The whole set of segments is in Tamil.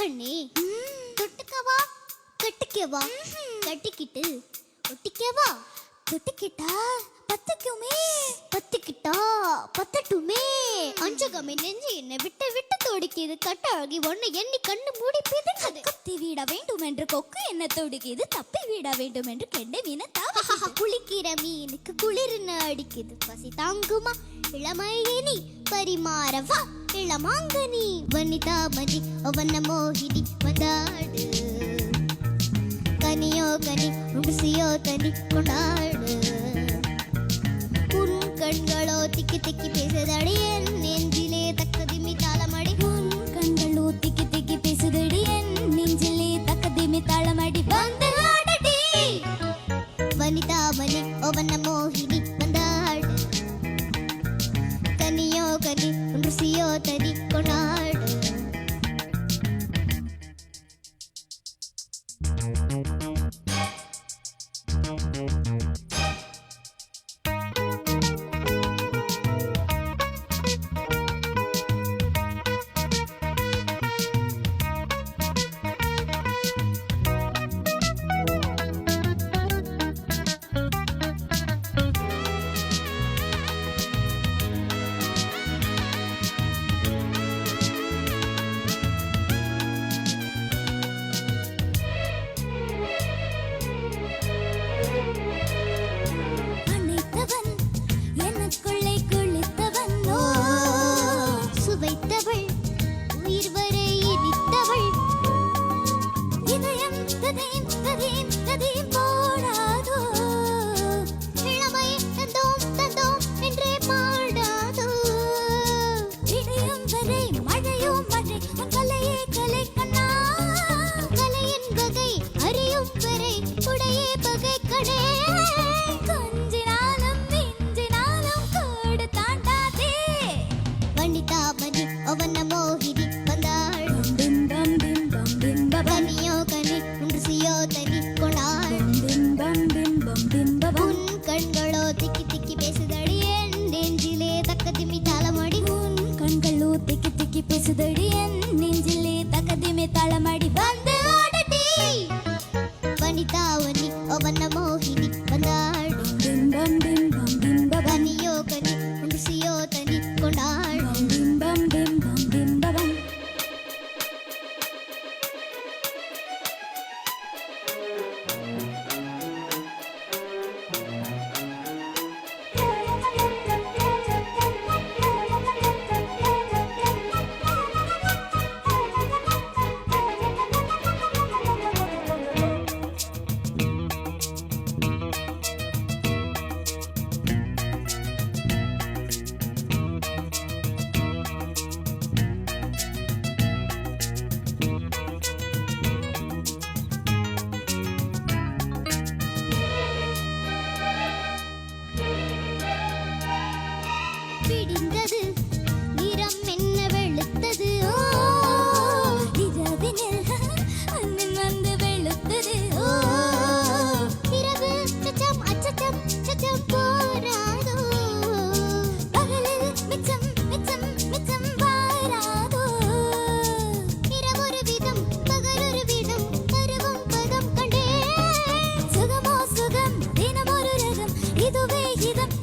கண்ணே தொட்டுக்கவா கட்டிக்கவா கட்டிக்கிட்டு ஒட்டிக்கவா தொட்டுக்கிட்டா பத்துக்குமே பத்துக்கிட்டா பத்தட்டுமே அஞ்சகமே நெஞ்சு என்னை விட்டு விட்டு தொடுக்கிது கட்டாகி ஒன்னு எண்ணி கண்ணு மூடி பிதுங்குது கத்தி விட வேண்டும் என்று கொக்கு என்ன தொடுக்கிது தப்பி விட வேண்டும் என்று கெண்ட மீன குளிக்கிற மீனுக்கு குளிர்னு அடிக்குது பசி தாங்குமா இளமையினி பரிமாறவா இளமாங்கனி வனிதா மதி அவன மோகினி வந்தாடு கனியோ கனி ருசியோ தனி கொண்டாடு உன் கண்களோ திக்கி திக்கி பேசுதடி என் நெஞ்சிலே தக்கதிமி தாளமடி உன் கண்களோ திக்கி திக்கி பேசுதடி என் நெஞ்சிலே தக்கதிமி தாளமடி வந்து ஆடடி வனிதா மணி அவன மோகினி வந்தாடு கனியோ கனி ருசியோ தனி கொண்டாடு பேசுதடி என் நெஞ்சிலே தக்கதிமே தாளமடி வந்து ஆடடி வனிதா வனி அவன மோகினி வந்தாடு பிம்பம் பிம்பம் பிம்பம் கனியோ கனி ருசியோ தனி கொண்டாடு பிம்பம் பிம்பம் பிம்பம் பிடிந்தது நிறம் என்ன வெளுத்தது ஓ இரவினில் அண்ணன் வந்து வெளுத்தது ஓ இரவு சச்சம் அச்சச்சம் சச்சம் போராதோ பகலில் மிச்சம் மிச்சம் மிச்சம் வாராதோ இரவொரு விதம் பகலொரு விதம் பருவம் பதம் கண்டே சுகமோ சுகம் தினமொரு ரகம் இதுவே இதம்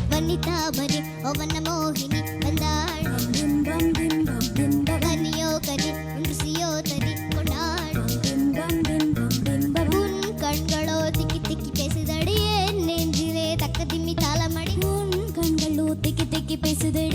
வனிதா மணி அவன மோகினி வந்தாள் பிம்பம் பிம்பம் பிம்பம் கனியோ கனி ருசியோ தனி கொண்டாடு பிம்பம் பிம்பம் பிம்பம் உன் கண்களோ திக்கி திக்கி பேசுதடி என் நெஞ்சிலே தக்கதிமி தாளமடி உன் கண்களோ திக்கி திக்கி பேசுதடி